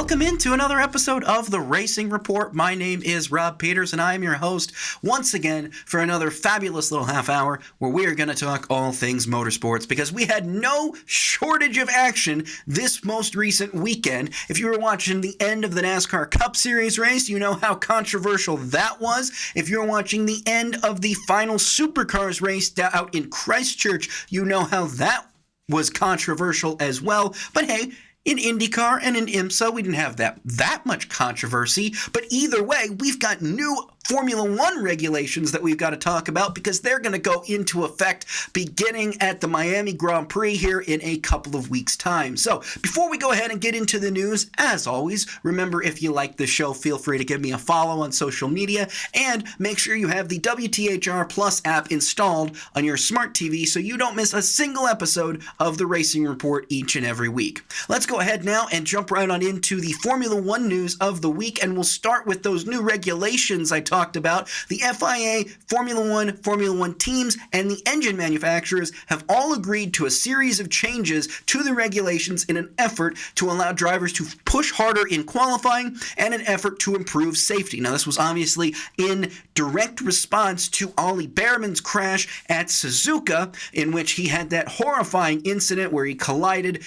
Welcome into another episode of the Racing Report. My name is Rob Peeters, and I am your host once again for another fabulous little half hour where we are going to talk all things motorsports, because we had no shortage of action this most recent weekend. If you were watching the end of the NASCAR Cup Series race, you know how controversial that was. If you're watching the end of the final Supercars race out in Christchurch, you know how that was controversial as well. But hey, in IndyCar and in IMSA, we didn't have that much controversy. But either way, we've got new Formula One regulations that we've got to talk about, because they're going to go into effect beginning at the Miami Grand Prix here in a couple of weeks' time. So before we go ahead and get into the news, as always, remember, if you like the show, feel free to give me a follow on social media, and make sure you have the WTHR Plus app installed on your smart TV so you don't miss a single episode of the Racing Report each and every week. Let's go ahead now and jump right on into the Formula One news of the week, and we'll start with those new regulations I talked about. The FIA, Formula One teams, and the engine manufacturers have all agreed to a series of changes to the regulations in an effort to allow drivers to push harder in qualifying and an effort to improve safety. Now, this was obviously in direct response to Ollie Behrman's crash at Suzuka, in which he had that horrifying incident where he collided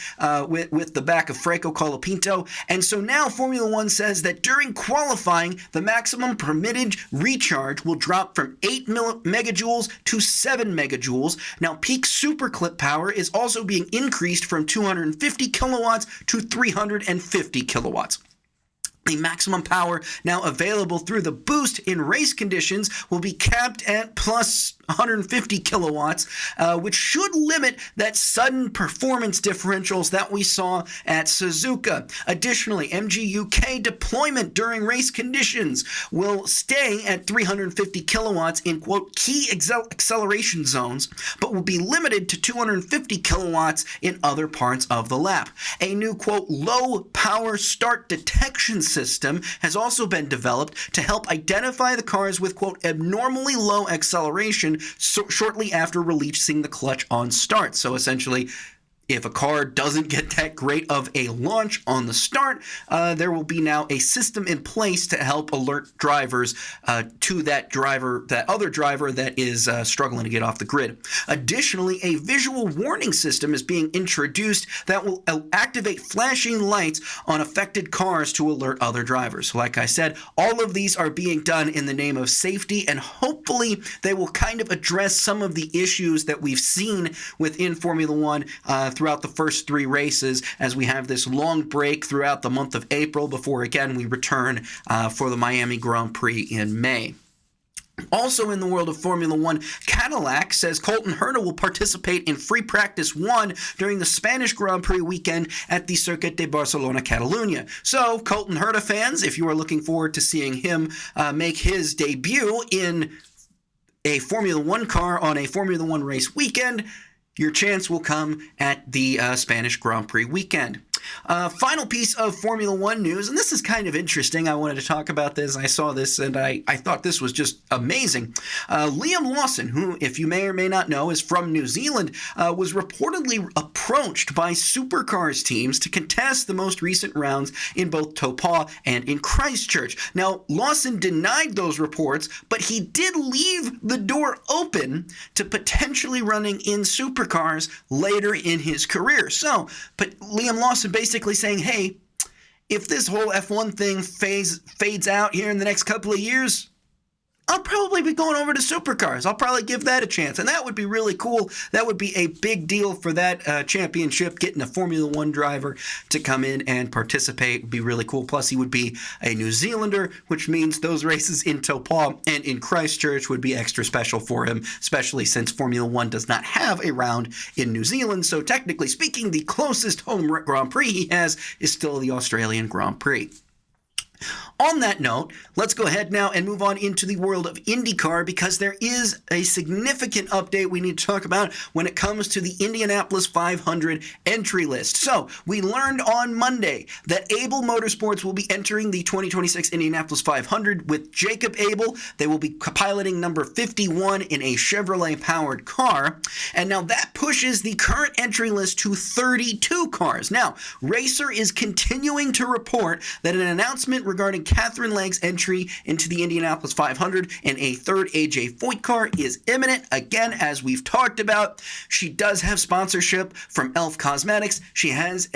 with the back of Franco Colapinto. And so now Formula One says that during qualifying, the maximum permitted recharge will drop from 8 megajoules to 7 megajoules. Now, peak superclip power is also being increased from 250 kilowatts to 350 kilowatts. The maximum power now available through the boost in race conditions will be capped at plus 150 kilowatts, which should limit that sudden performance differentials that we saw at Suzuka. Additionally, MG UK deployment during race conditions will stay at 350 kilowatts in, quote, key acceleration zones, but will be limited to 250 kilowatts in other parts of the lap. A new, quote, low power start detection system has also been developed to help identify the cars with, quote, abnormally low acceleration shortly after releasing the clutch on start. So essentially, if a car doesn't get that great of a launch on the start, there will be now a system in place to help alert drivers to that other driver that is struggling to get off the grid. Additionally, a visual warning system is being introduced that will activate flashing lights on affected cars to alert other drivers. So like I said, all of these are being done in the name of safety, and hopefully they will kind of address some of the issues that we've seen within Formula One throughout the first three races, as we have this long break throughout the month of April before, again, we return for the Miami Grand Prix in May. Also in the world of Formula One, Cadillac says Colton Herta will participate in Free Practice 1 during the Spanish Grand Prix weekend at the Circuit de Barcelona, Catalunya. So, Colton Herta fans, if you are looking forward to seeing him make his debut in a Formula One car on a Formula One race weekend, your chance will come at the Spanish Grand Prix weekend. Final piece of Formula One news, and this is kind of interesting. I wanted to talk about this. I saw this, and I thought this was just amazing. Liam Lawson, who, if you may or may not know, is from New Zealand, was reportedly approached by Supercars teams to contest the most recent rounds in both Taupo and in Christchurch. Now, Lawson denied those reports, but he did leave the door open to potentially running in Supercars later in his career. So, but Liam Lawson basically saying, hey, if this whole F1 thing fades out here in the next couple of years, I'll probably be going over to Supercars. I'll probably give that a chance. And that would be really cool. That would be a big deal for that championship. Getting a Formula One driver to come in and participate would be really cool. Plus, he would be a New Zealander, which means those races in Taupo and in Christchurch would be extra special for him, especially since Formula One does not have a round in New Zealand. So technically speaking, the closest home Grand Prix he has is still the Australian Grand Prix. On that note, let's go ahead now and move on into the world of IndyCar because there is a significant update we need to talk about when it comes to the Indianapolis 500 entry list. So, we learned on Monday that Abel Motorsports will be entering the 2026 Indianapolis 500 with Jacob Abel. They will be piloting number 51 in a Chevrolet-powered car. And now that pushes the current entry list to 32 cars. Now, Racer is continuing to report that an announcement regarding Catherine Legg's entry into the Indianapolis 500 and a third AJ Foyt car is imminent. Again, as we've talked about, she does have sponsorship from Elf Cosmetics. She has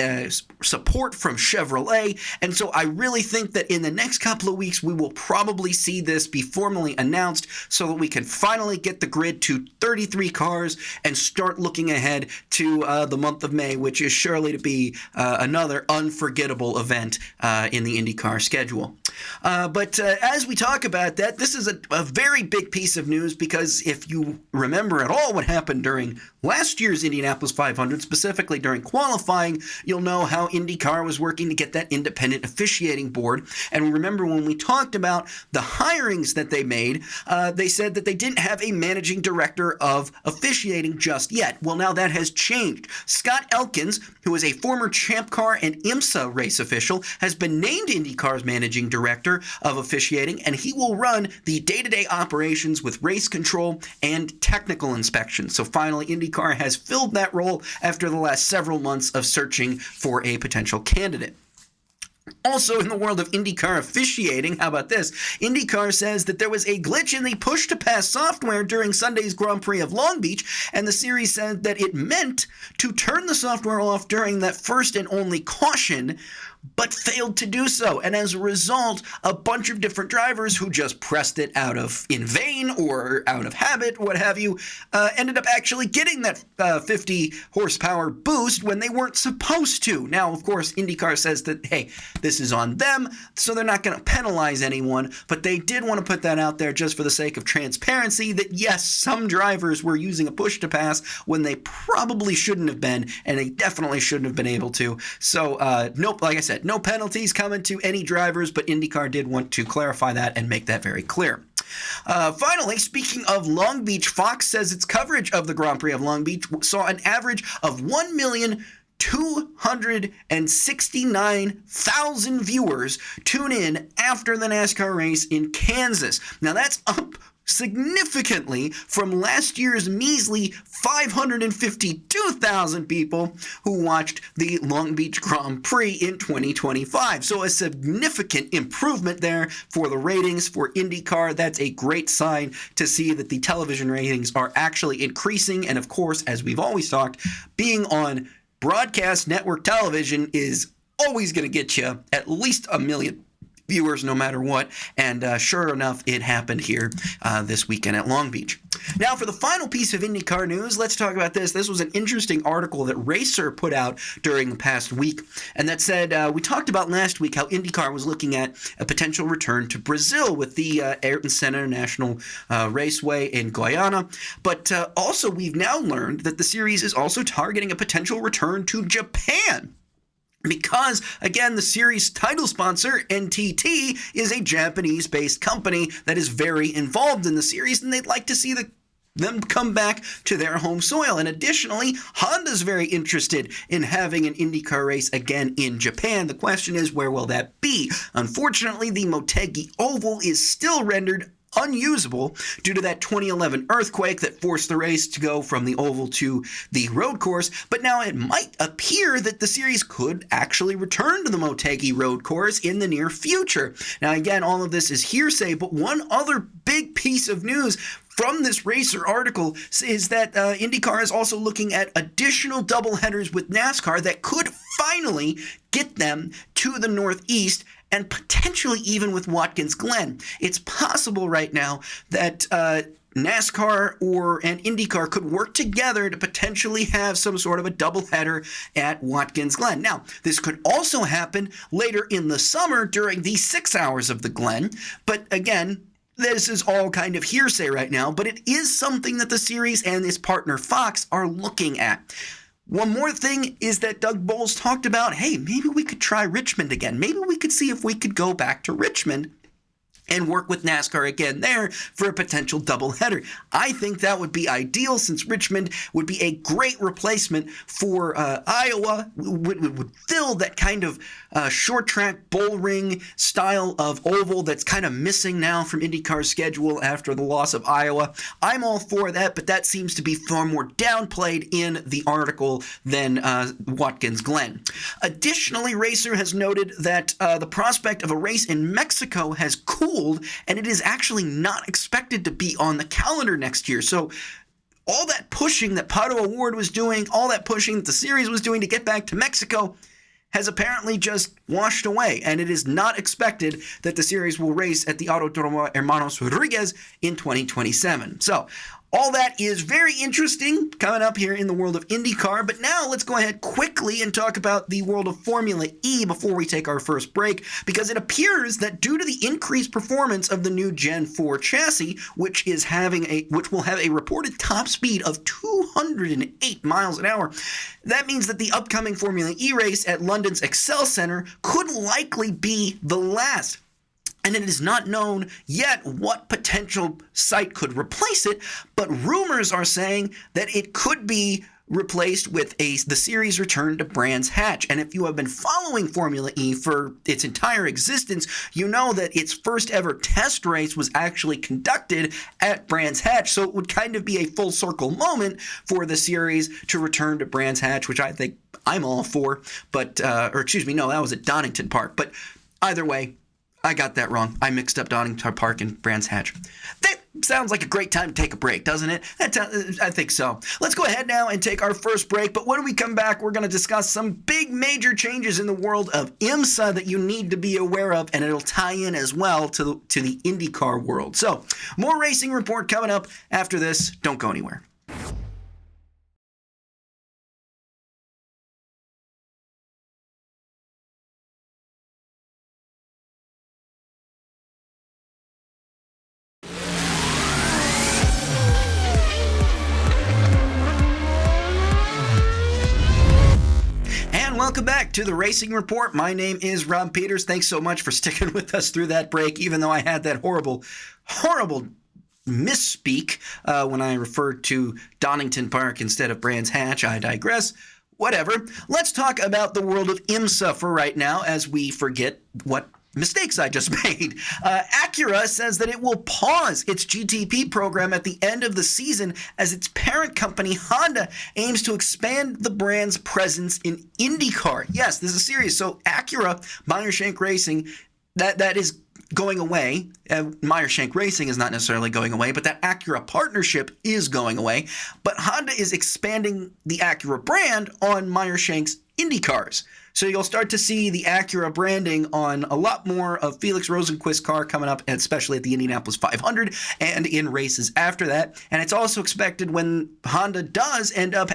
support from Chevrolet. And so I really think that in the next couple of weeks, we will probably see this be formally announced so that we can finally get the grid to 33 cars and start looking ahead to the month of May, which is surely to be another unforgettable event in the IndyCar schedule. But as we talk about that, this is a very big piece of news because if you remember at all what happened during last year's Indianapolis 500, specifically during qualifying, you'll know how IndyCar was working to get that independent officiating board. And remember when we talked about the hirings that they made, they said that they didn't have a managing director of officiating just yet. Well, now that has changed. Scott Elkins, who is a former Champ Car and IMSA race official, has been named IndyCar's managing director of officiating, and he will run the day-to-day operations with race control and technical inspection. So finally, IndyCar has filled that role after the last several months of searching for a potential candidate. Also, in the world of IndyCar officiating, how about this? IndyCar says that there was a glitch in the push-to-pass software during Sunday's Grand Prix of Long Beach, and the series said that it meant to turn the software off during that first and only caution, but failed to do so. And as a result, a bunch of different drivers who just pressed it in vain or out of habit, what have you, ended up actually getting that 50 horsepower boost when they weren't supposed to. Now, of course, IndyCar says that, hey, this is on them, so they're not going to penalize anyone, but they did want to put that out there just for the sake of transparency that, yes, some drivers were using a push-to-pass when they probably shouldn't have been, and they definitely shouldn't have been able to. So, nope, like I said, no penalties coming to any drivers, but IndyCar did want to clarify that and make that very clear. Finally, speaking of Long Beach, Fox says its coverage of the Grand Prix of Long Beach saw an average of 1,269,000 viewers tune in after the NASCAR race in Kansas. Now that's up significantly from last year's measly 552,000 people who watched the Long Beach Grand Prix in 2025. So a significant improvement there for the ratings for IndyCar. That's a great sign to see that the television ratings are actually increasing. And of course, as we've always talked, being on broadcast network television is always going to get you at least 1 million viewers no matter what, and sure enough, it happened here this weekend at Long Beach. Now, for the final piece of IndyCar news, let's talk about this. This was an interesting article that Racer put out during the past week, and that said, we talked about last week how IndyCar was looking at a potential return to Brazil with the Ayrton Senna National Raceway in Guyana, but also we've now learned that the series is also targeting a potential return to Japan. Because, again, the series' title sponsor, NTT, is a Japanese-based company that is very involved in the series, and they'd like to see them come back to their home soil. And additionally, Honda's very interested in having an IndyCar race again in Japan. The question is, where will that be? Unfortunately, the Motegi Oval is still rendered unusable due to that 2011 earthquake that forced the race to go from the oval to the road course, but now it might appear that the series could actually return to the Motegi road course in the near future. Now again, all of this is hearsay, but one other big piece of news from this Racer article is that IndyCar is also looking at additional doubleheaders with NASCAR that could finally get them to the Northeast and potentially even with Watkins Glen. It's possible right now that NASCAR and IndyCar could work together to potentially have some sort of a doubleheader at Watkins Glen. Now, this could also happen later in the summer during the 6 hours of the Glen, but again, this is all kind of hearsay right now, but it is something that the series and its partner Fox are looking at. One more thing is that Doug Bowles talked about, hey, maybe we could try Richmond again. Maybe we could see if we could go back to Richmond and work with NASCAR again there for a potential doubleheader. I think that would be ideal since Richmond would be a great replacement for Iowa, would fill that kind of short track bull ring style of oval that's kind of missing now from IndyCar's schedule after the loss of Iowa. I'm all for that, but that seems to be far more downplayed in the article than Watkins Glen. Additionally, Racer has noted that the prospect of a race in Mexico has cooled, and it is actually not expected to be on the calendar next year. So all that pushing that Pato O'Ward was doing, all that pushing that the series was doing to get back to Mexico has apparently just washed away, and it is not expected that the series will race at the Autodromo Hermanos Rodriguez in 2027. So all that is very interesting coming up here in the world of IndyCar, but now let's go ahead quickly and talk about the world of Formula E before we take our first break, because it appears that due to the increased performance of the new Gen 4 chassis, which will have a reported top speed of 208 miles an hour, that means that the upcoming Formula E race at London's Excel Centre could likely be the last. And it is not known yet what potential site could replace it, but rumors are saying that it could be replaced with the series return to Brands Hatch. And if you have been following Formula E for its entire existence, you know that its first ever test race was actually conducted at Brands Hatch. So it would kind of be a full circle moment for the series to return to Brands Hatch, which I think I'm all for. But, that was at Donington Park. But either way, I got that wrong. I mixed up Donington Park and Brands Hatch. That sounds like a great time to take a break, doesn't it? I think so. Let's go ahead now and take our first break. But when we come back, we're going to discuss some big major changes in the world of IMSA that you need to be aware of, and it'll tie in as well to the IndyCar world. So more Racing Report coming up after this. Don't go anywhere. Welcome back to the Racing Report. My name is Rob Peeters. Thanks so much for sticking with us through that break, even though I had that horrible misspeak when I referred to Donington Park instead of Brands Hatch. I digress. Whatever. Let's talk about the world of IMSA for right now as we forget what mistakes I just made. Acura says that it will pause its GTP program at the end of the season as its parent company Honda aims to expand the brand's presence in IndyCar. Yes, this is serious. So Acura, Meyer-Shank Racing, that is going away. Meyer-Shank Racing is not necessarily going away, but that Acura partnership is going away. But Honda is expanding the Acura brand on Meyer-Shank's Indy cars. So you'll start to see the Acura branding on a lot more of Felix Rosenqvist's car coming up, especially at the Indianapolis 500 and in races after that. And it's also expected when Honda does end up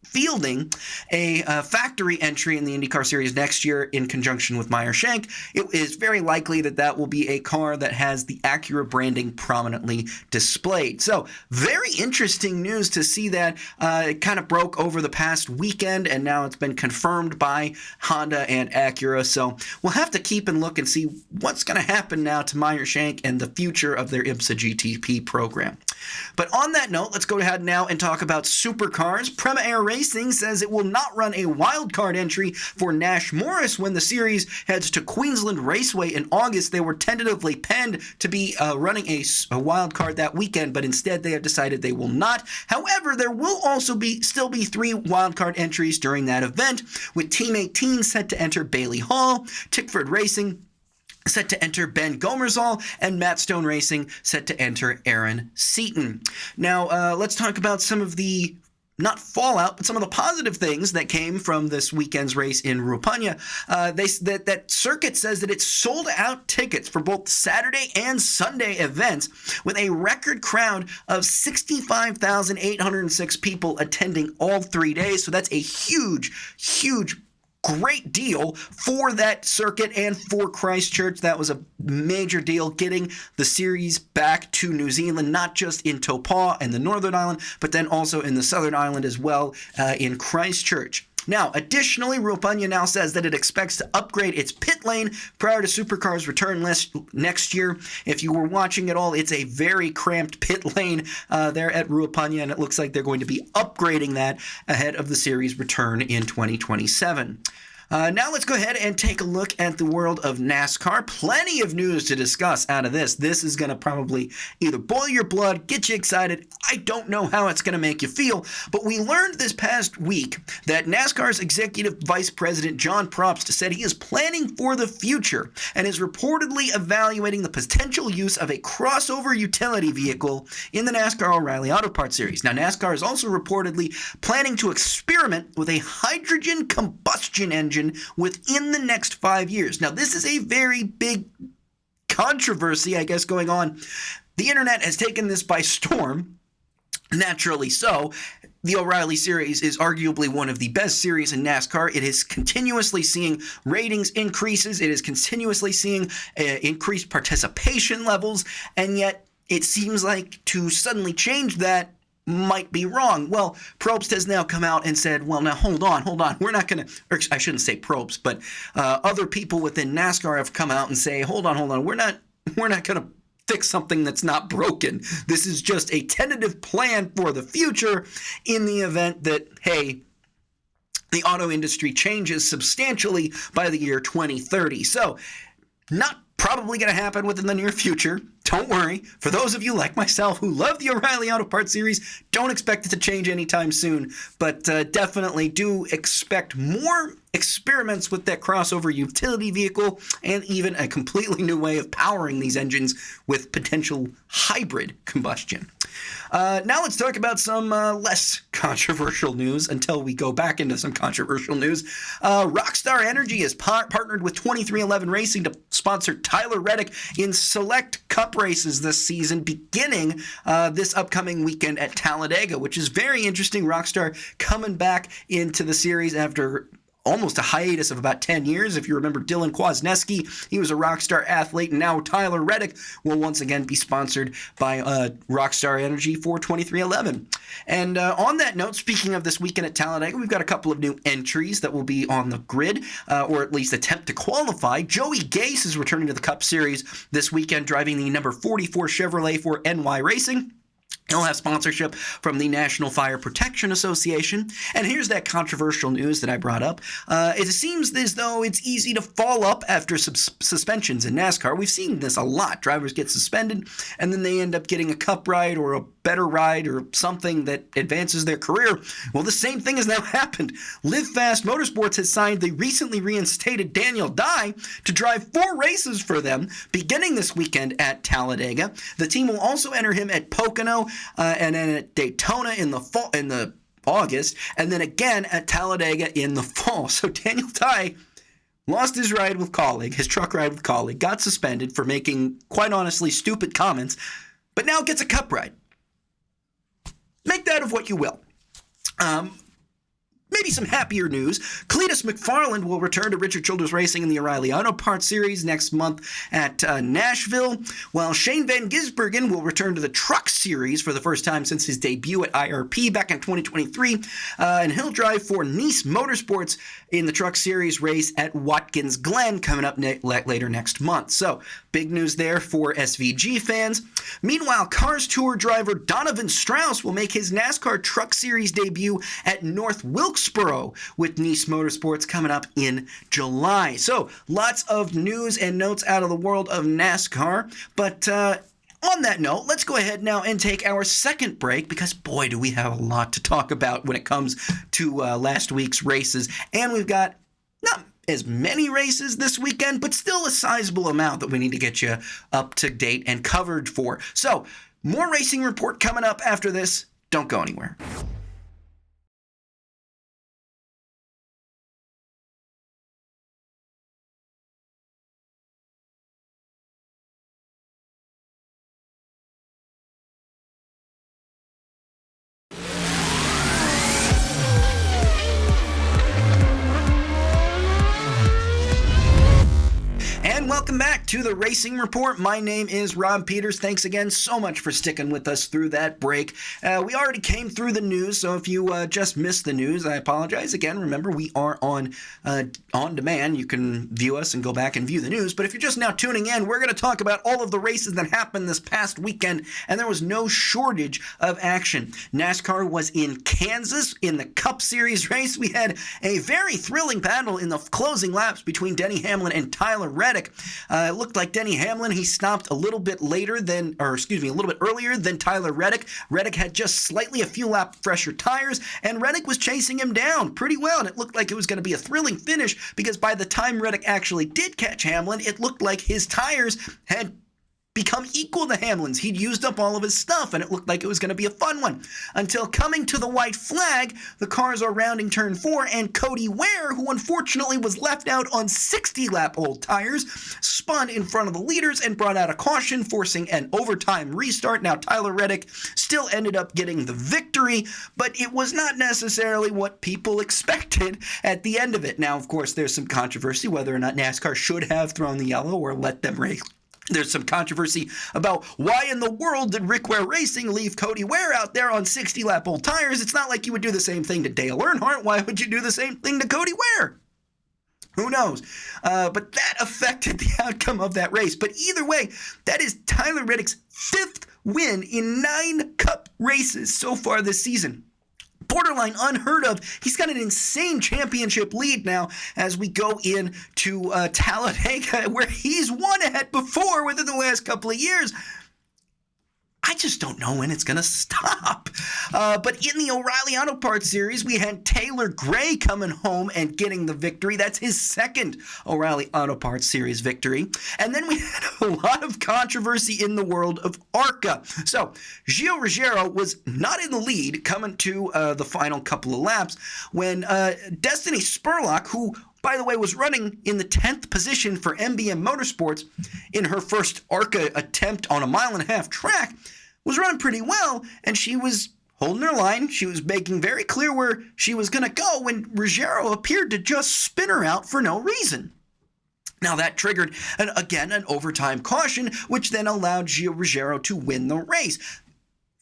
fielding a factory entry in the IndyCar Series next year in conjunction with Meyer-Shank, it is very likely that that will be a car that has the Acura branding prominently displayed. So very interesting news to see that. It kind of broke over the past weekend, and now it's been confirmed by Honda and Acura. So we'll have to keep and look and see what's going to happen now to Meyer-Shank and the future of their IMSA GTP program. But on that note, let's go ahead now and talk about Supercars. Prema Air Racing says it will not run a wildcard entry for Nash Morris when the series heads to Queensland Raceway in August. They were tentatively penned to be running a wildcard that weekend, but instead they have decided they will not. However, there will also still be 3 wildcard entries during that event, with Team 18 set to enter Bailey Hall, Tickford Racing set to enter Ben Gomersall, and Matt Stone Racing set to enter Aaron Seaton. Now, let's talk about some of the, not fallout, but some of the positive things that came from this weekend's race in Ruapanya. That circuit says that it sold out tickets for both Saturday and Sunday events, with a record crowd of 65,806 people attending all 3 days. So that's a huge great deal for that circuit and for Christchurch. That was a major deal, getting the series back to New Zealand, not just in Taupo and the Northern Island, but then also in the Southern Island as well, in Christchurch. Now, additionally, Ruapanya now says that it expects to upgrade its pit lane prior to Supercars' return next year. If you were watching at all, it's a very cramped pit lane there at Ruapanya, and it looks like they're going to be upgrading that ahead of the series' return in 2027. Now let's go ahead and take a look at the world of NASCAR. Plenty of news to discuss out of this. This is going to probably either boil your blood, get you excited. I don't know how it's going to make you feel, but we learned this past week that NASCAR's Executive Vice President John Probst said he is planning for the future and is reportedly evaluating the potential use of a crossover utility vehicle in the NASCAR O'Reilly Auto Parts Series. Now, NASCAR is also reportedly planning to experiment with a hydrogen combustion engine within the next 5 years. Now, this is a very big controversy, I guess, going on. The internet has taken this by storm, naturally so. The O'Reilly Series is arguably one of the best series in NASCAR. It is continuously seeing ratings increases. It is continuously seeing increased participation levels, and yet it seems like to suddenly change that might be wrong. Well, Probst has now come out and said, well, now hold on. We're not going to, or I shouldn't say Probst, but other people within NASCAR have come out and say, hold on. We're not going to fix something that's not broken. This is just a tentative plan for the future in the event that, hey, the auto industry changes substantially by the year 2030. So, not probably going to happen within the near future. Don't worry. For those of you like myself who love the O'Reilly Auto Parts Series, don't expect it to change anytime soon, but definitely do expect more experiments with that crossover utility vehicle and even a completely new way of powering these engines with potential hybrid combustion. Now let's talk about some less controversial news until we go back into some controversial news. Rockstar Energy has partnered with 2311 Racing to sponsor Tyler Reddick in select Cup races this season, beginning this upcoming weekend at Talladega, which is very interesting. Rockstar coming back into the series after almost a hiatus of about 10 years. If you remember Dylan Kwasniewski, he was a Rockstar athlete, and now Tyler Reddick will once again be sponsored by Rockstar Energy for 2311. And on that note, speaking of this weekend at Talladega, we've got a couple of new entries that will be on the grid, or at least attempt to qualify. Joey Gase is returning to the Cup Series this weekend, driving the number 44 Chevrolet for NY Racing. He'll have sponsorship from the National Fire Protection Association. And here's that controversial news that I brought up. It seems as though it's easy to fall up after suspensions in NASCAR. We've seen this a lot. Drivers get suspended, and then they end up getting a cup ride or a better ride or something that advances their career. Well, the same thing has now happened. Live Fast Motorsports has signed the recently reinstated Daniel Dye to drive 4 races for them, beginning this weekend at Talladega. The team will also enter him at Pocono, and then at Daytona in the fall, in the August, and then again at Talladega in the fall. So Daniel Dye lost his ride with Colleague, his truck ride with Colleague, got suspended for making, quite honestly, stupid comments, but now gets a cup ride. Make that of what you will. Maybe some happier news. Cletus McFarland will return to Richard Childress Racing in the O'Reilly Auto Parts Series next month at Nashville, while Shane Van Gisbergen will return to the Truck Series for the first time since his debut at IRP back in 2023, and he'll drive for Nice Motorsports in the Truck Series race at Watkins Glen coming up later next month. So, big news there for SVG fans. Meanwhile, Cars Tour driver Donovan Strauss will make his NASCAR Truck Series debut at North Wilkesboro with Nice Motorsports coming up in July. So, lots of news and notes out of the world of NASCAR. But on that note, let's go ahead now and take our second break, because boy, do we have a lot to talk about when it comes to last week's races. And we've got not as many races this weekend, but still a sizable amount that we need to get you up to date and covered for. So, more Racing Report coming up after this. Don't go anywhere. welcome back to the Racing Report. My name is Rob Peeters. Thanks again so much for sticking with us through that break. We already came through the news, so if you just missed the news, I apologize. Again, remember, we are on demand. You can view us and go back and view the news. But if you're just now tuning in, we're going to talk about all of the races that happened this past weekend, and there was no shortage of action. NASCAR was in Kansas in the Cup Series race. We had a very thrilling battle in the closing laps between Denny Hamlin and Tyler Reddick. It looked like Denny Hamlin, he stopped a little bit earlier than Tyler Reddick. Reddick had just slightly a few lap fresher tires, and Reddick was chasing him down pretty well, and it looked like it was going to be a thrilling finish because by the time Reddick actually did catch Hamlin, it looked like his tires had become equal to Hamlin's. He'd used up all of his stuff, and it looked like it was going to be a fun one. Until coming to the white flag, the cars are rounding turn 4, and Cody Ware, who unfortunately was left out on 60-lap old tires, spun in front of the leaders and brought out a caution, forcing an overtime restart. Now, Tyler Reddick still ended up getting the victory, but it was not necessarily what people expected at the end of it. Now, of course, there's some controversy whether or not NASCAR should have thrown the yellow or let them race. There's some controversy about why in the world did Rick Ware Racing leave Cody Ware out there on 60-lap old tires. It's not like you would do the same thing to Dale Earnhardt. Why would you do the same thing to Cody Ware? Who knows? But that affected the outcome of that race. But either way, that is Tyler Reddick's 5th win in 9 Cup races so far this season. Borderline unheard of. He's got an insane championship lead now as we go into Talladega, where he's won at before within the last couple of years. I just don't know when it's going to stop. But in the O'Reilly Auto Parts Series, we had Taylor Gray coming home and getting the victory. That's his 2nd O'Reilly Auto Parts Series victory. And then we had a lot of controversy in the world of ARCA. So Gio Ruggiero was not in the lead coming to the final couple of laps when Destiny Spurlock, who by the way, was running in the 10th position for MBM Motorsports in her first ARCA attempt on a 1.5-mile track, was running pretty well, and she was holding her line. She was making very clear where she was going to go when Ruggiero appeared to just spin her out for no reason. Now, that triggered, an overtime caution, which then allowed Gio Ruggiero to win the race.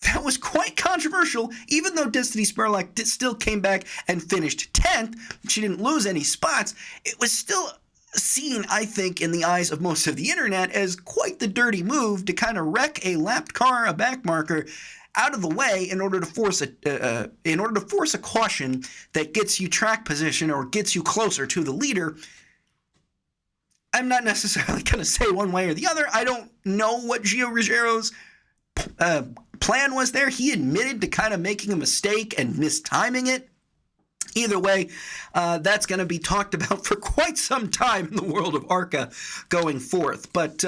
That was quite controversial, even though Destiny Spurlock still came back and finished 10th. She didn't lose any spots. It was still seen, I think, in the eyes of most of the internet as quite the dirty move to kind of wreck a lapped car, a back marker, out of the way in order to force a caution that gets you track position or gets you closer to the leader. I'm not necessarily going to say one way or the other. I don't know what Gio Ruggiero's plan was there. He admitted to kind of making a mistake and mistiming it. Either way, that's going to be talked about for quite some time in the world of ARCA going forth. But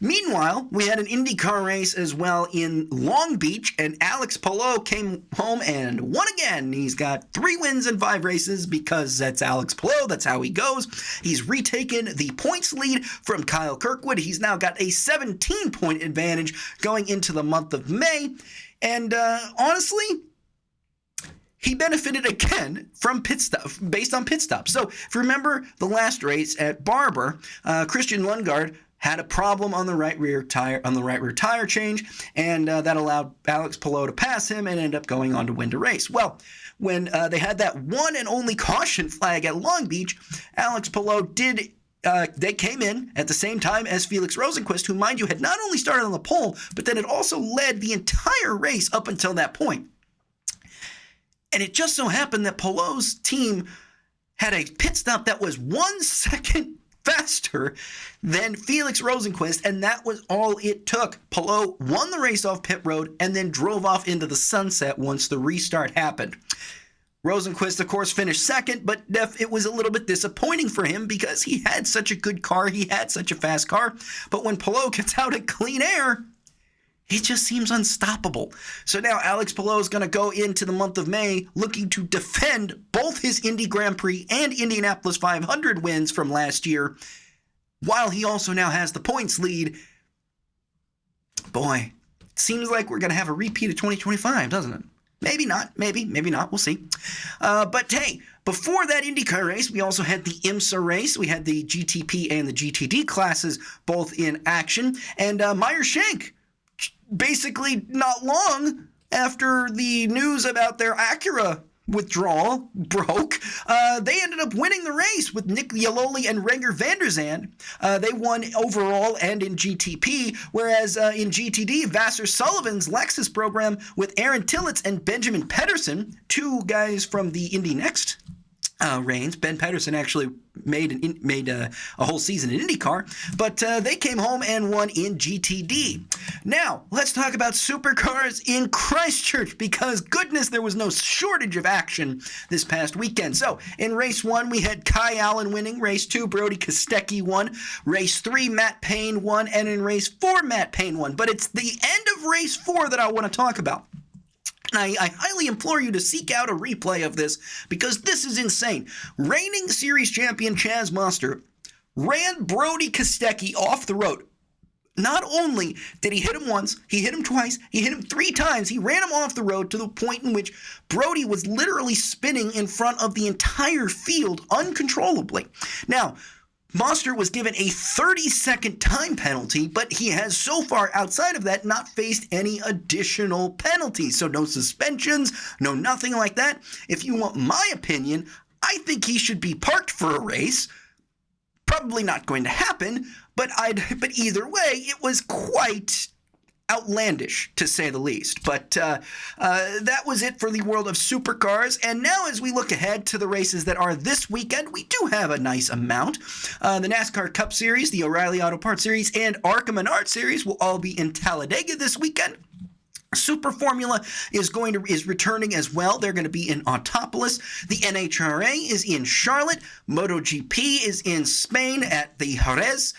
meanwhile, we had an IndyCar race as well in Long Beach, and Alex Palou came home and won again. He's got 3 wins in 5 races because that's Alex Palou. That's how he goes. He's retaken the points lead from Kyle Kirkwood. He's now got a 17-point advantage going into the month of May. And honestly, he benefited again from pit stop, based on pit stops. So if you remember the last race at Barber, Christian Lundgaard had a problem on the right rear tire change, and that allowed Alex Palou to pass him and end up going on to win the race. Well, when they had that one and only caution flag at Long Beach, Alex Palou they came in at the same time as Felix Rosenqvist, who, mind you, had not only started on the pole, but then had also led the entire race up until that point. And it just so happened that Palou's team had a pit stop that was 1 second faster than Felix Rosenqvist, and that was all it took. Palou won the race off pit road and then drove off into the sunset once the restart happened. Rosenqvist, of course, finished second, but it was a little bit disappointing for him because he had such a good car, he had such a fast car, but when Palou gets out at clean air, it just seems unstoppable. So now Alex Palou is going to go into the month of May looking to defend both his Indy Grand Prix and Indianapolis 500 wins from last year, while he also now has the points lead. Boy, it seems like we're going to have a repeat of 2025, doesn't it? Maybe not. Maybe not. We'll see. But hey, before that IndyCar race, we also had the IMSA race. We had the GTP and the GTD classes both in action. And Meyer Shank, basically not long after the news about their Acura withdrawal broke, they ended up winning the race with Nick Yaloli and Renger van der Zand. They won overall and in GTP, whereas in GTD, Vassar Sullivan's Lexus program with Aaron Tillett and Benjamin Pedersen, two guys from the Indy Next reigns. Ben Pedersen actually made a whole season in IndyCar, but they came home and won in GTD. Now, let's talk about Supercars in Christchurch, because goodness, there was no shortage of action this past weekend. So, in race 1, we had Kai Allen winning. Race 2, Brody Kostecki won. Race 3, Matt Payne won. And in race 4, Matt Payne won. But it's the end of race 4 that I want to talk about. I highly implore you to seek out a replay of this, because this is insane. Reigning series champion Chaz Mostert ran Brody Kostecki off the road. Not only did he hit him once, he hit him twice, he hit him 3 times. He ran him off the road to the point in which Brody was literally spinning in front of the entire field uncontrollably. Now, Mostert was given a 30-second time penalty, but he has so far outside of that not faced any additional penalties. So no suspensions, no nothing like that. If you want my opinion, I think he should be parked for a race. Probably not going to happen, but either way, it was quite outlandish, to say the least. But that was it for the world of Supercars. And now, as we look ahead to the races that are this weekend, we do have a nice amount. The NASCAR Cup Series, the O'Reilly Auto Parts Series, and ARCA Menard Series will all be in Talladega this weekend. Super Formula is returning as well. They're going to be in Autopolis. The NHRA is in Charlotte. MotoGP is in Spain at the Jerez.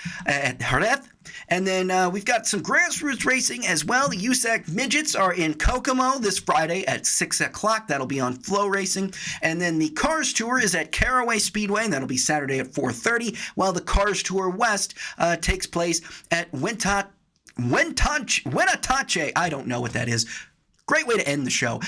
And then we've got some grassroots racing as well. The USAC Midgets are in Kokomo this Friday at 6 o'clock. That'll be on Flow Racing. And then the Cars Tour is at Caraway Speedway, and that'll be Saturday at 4:30, while the Cars Tour West takes place at Wenatache. I don't know what that is. Great way to end the show.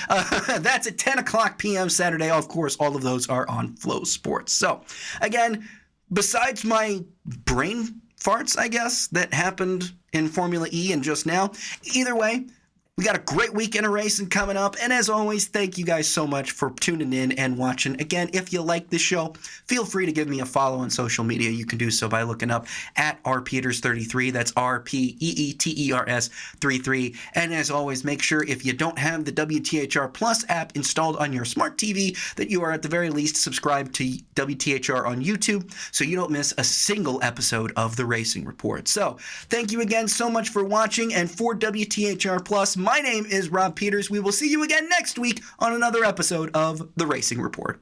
That's at 10 o'clock p.m. Saturday. Of course, all of those are on Flow Sports. So, again, besides my brain farts, I guess, that happened in Formula E and just now, either way, we got a great weekend of racing coming up. And as always, thank you guys so much for tuning in and watching. Again, if you like this show, feel free to give me a follow on social media. You can do so by looking up at rpeeters33. That's RPEETERS 33. And as always, make sure if you don't have the WTHR Plus app installed on your smart TV, that you are at the very least subscribed to WTHR on YouTube, so you don't miss a single episode of the Racing Report. So thank you again so much for watching. And for WTHR Plus, my name is Rob Peeters. We will see you again next week on another episode of The Racing Report.